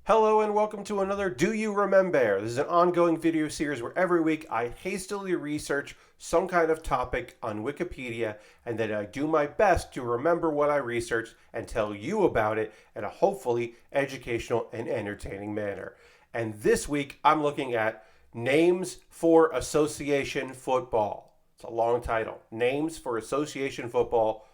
Hello and welcome to another Do You Remembaer? This is an ongoing video series where every week I hastily research some kind of topic on Wikipedia and then I do my best to remember what I researched and tell you about it in a hopefully educational and entertaining manner. And this week I'm looking at Names for Association Football. It's a long title. Names for Association Football.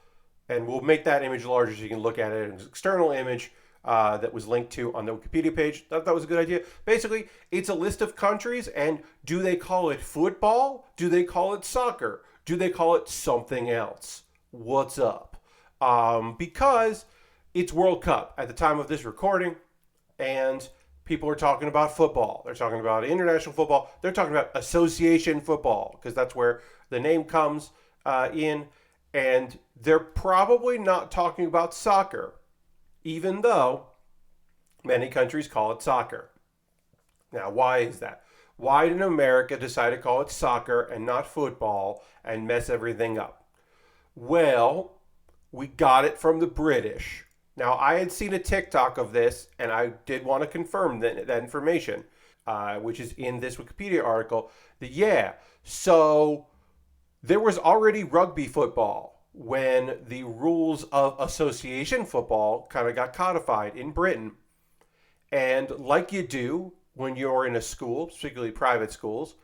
And we'll make that image larger so you can look at it as an external image that was linked to on the Wikipedia page. Thought that was a good idea. Basically, it's a list of countries, and do they call it football? Do they call it soccer? Do they call it something else? What's up? Because it's World Cup at the time of this recording, and people are talking about football. They're talking about international football. They're talking about association football because that's where the name comes in. And they're probably not talking about soccer, even though many countries call it soccer. Now, why is that? Why did America decide to call it soccer and not football and mess everything up? Well, we got it from the British. Now, I had seen a TikTok of this, and I did want to confirm that information, which is in this Wikipedia article. So there was already rugby football when the rules of association football kind of got codified in Britain. And like you do when you're in a school, particularly private schools,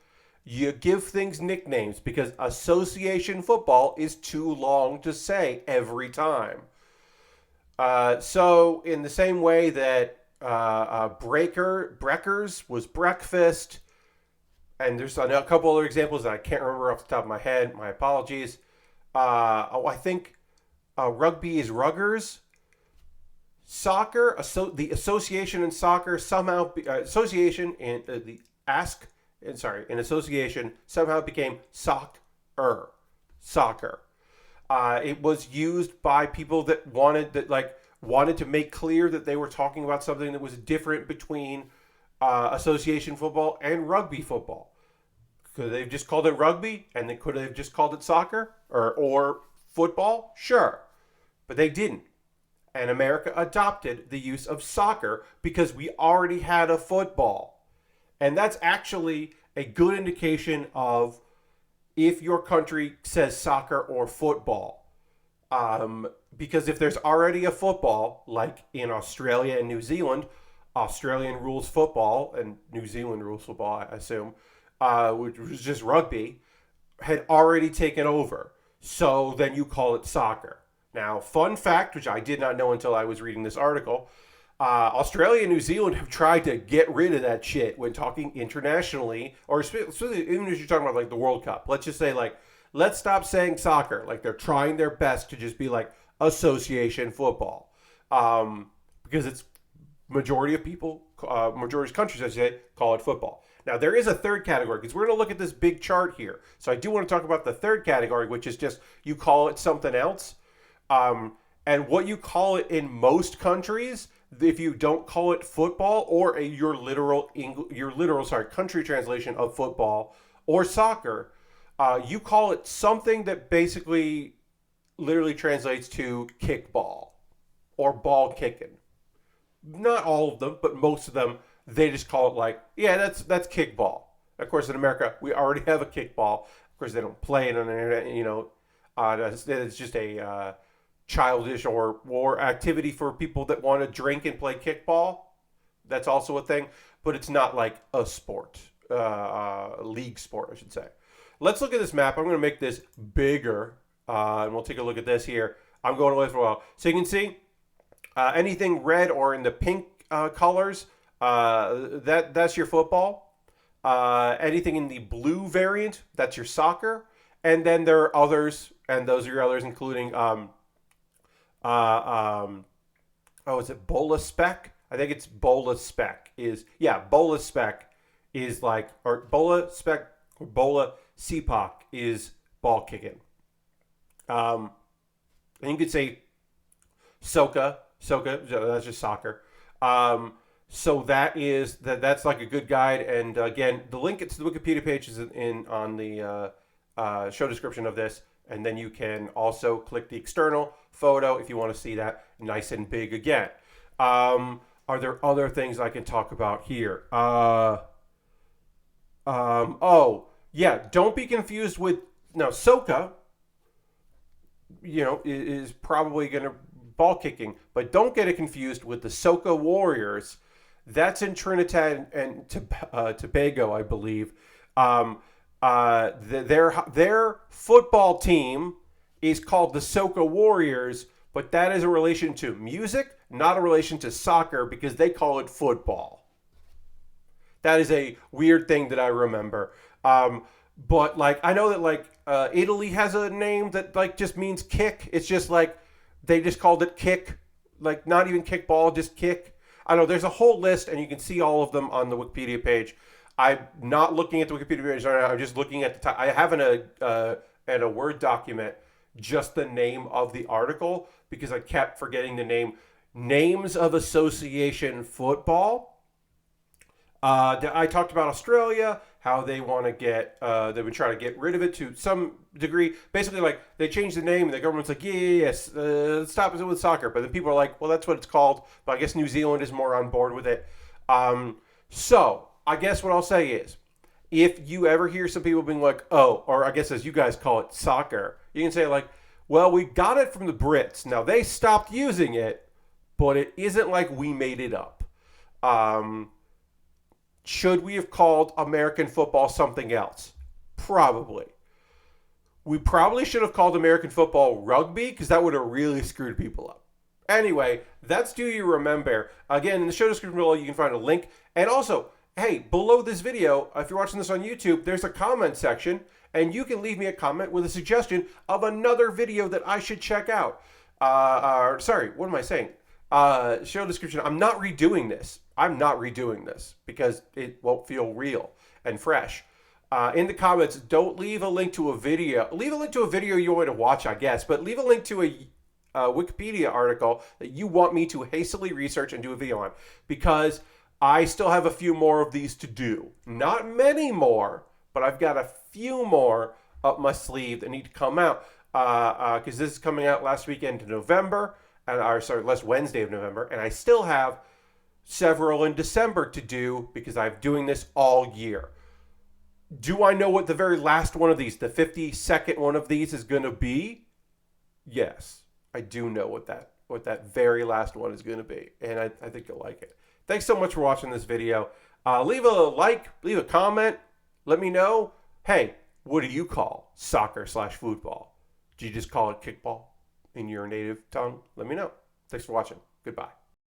you give things nicknames because association football is too long to say every time. So in the same way that breakers was breakfast, and there's a couple other examples that I can't remember off the top of my head. My apologies. I think rugby is ruggers. Soccer, the association in soccer somehow association in the ask. In association somehow became soccer. It was used by people that wanted to make clear that they were talking about something that was different between association football and rugby football. Could they have just called it rugby and they could have just called it soccer or football? Sure. But they didn't. And America adopted the use of soccer because we already had a football. And that's actually a good indication of if your country says soccer or football. Because if there's already a football, like in Australia and New Zealand, Australian rules football and New Zealand rules football, I assume, which was just rugby, had already taken over. So then you call it soccer. Now, fun fact, which I did not know until I was reading this article, Australia and New Zealand have tried to get rid of that shit when talking internationally, or especially even if you're talking about like the World Cup. Let's just say let's stop saying soccer. Like they're trying their best to just be like association football, because it's majority of people, majority of countries, I should say, call it football. Now, there is a third category because we're going to look at this big chart here. So I do want to talk about the third category, which is just you call it something else. And what you call it in most countries, if you don't call it football or your literal country translation of football or soccer, you call it something that basically literally translates to kickball or ball kicking. Not all of them, but most of them, they just call it that's kickball. Of course, in America, we already have a kickball. Of course, they don't play it on the internet. It's just a childish or war activity for people that want to drink and play kickball. That's also a thing, but it's not like a sport, league sport, I should say. Let's look at this map. I'm going to make this bigger, and we'll take a look at this here. I'm going away for a while. So you can see anything red or in the pink colors, that's your football. Anything in the blue variant, that's your soccer. And then there are others, and those are your others, including is it Bola Spec? I think it's Bola Spec Bola Spec is like, or Bola Spec or Bola Sepak is ball kicking. And you could say Soka, that's just soccer. So that's like a good guide. And again, the link to the Wikipedia page is on the show description of this. And then you can also click the external photo if you want to see that nice and big again. Are there other things I can talk about here? Oh, yeah. Don't be confused with now. Soka, is probably going to ball kicking, but don't get it confused with the Soka Warriors. That's in Trinidad and Tobago, I believe. Their football team is called the Soca Warriors, but that is a relation to music, not a relation to soccer, because they call it football. That is a weird thing that I remember. But like I know that like Italy has a name that like just means kick. It's just like they just called it kick, like not even kickball, just kick. I don't know. There's a whole list, and you can see all of them on the Wikipedia page. I'm not looking at the Wikipedia page right now. I'm just looking at the I have in a Word document just the name of the article because I kept forgetting the name. Names of Association Football. I talked about Australia, how they want to get, they've been trying to get rid of it to some degree. Basically, like, they changed the name, and the government's like, yes, stop it with soccer. But then people are like, well, that's what it's called. But I guess New Zealand is more on board with it. So, I guess what I'll say is, if you ever hear some people being like, oh, or I guess as you guys call it, soccer, you can say, like, well, we got it from the Brits. Now, they stopped using it, but it isn't like we made it up. Should we have called American football something else? Probably. We probably should have called American football rugby because that would have really screwed people up. Anyway, that's Do You Remembaer. Again, in the show description below, you can find a link. And also, hey, below this video, if you're watching this on YouTube, there's a comment section, and you can leave me a comment with a suggestion of another video that I should check out. Sorry, what am I saying? Show description. I'm not redoing this because it won't feel real and fresh. In the comments, don't leave a link to a video. Leave a link to a video you want to watch, I guess, but leave a link to a Wikipedia article that you want me to hastily research and do a video on, because I still have a few more of these to do. Not many more, but I've got a few more up my sleeve that need to come out, because this is coming out last weekend in November, last Wednesday of November, and I still have several in December to do because I'm doing this all year. Do I know what the very last one of these, the 52nd one of these, is going to be? Yes, I do know what that very last one is going to be, and I think you'll like it. Thanks so much for watching this video. Leave a like, leave a comment, let me know. Hey, what do you call soccer/football? Do you just call it kickball in your native tongue? Let me know. Thanks for watching. Goodbye.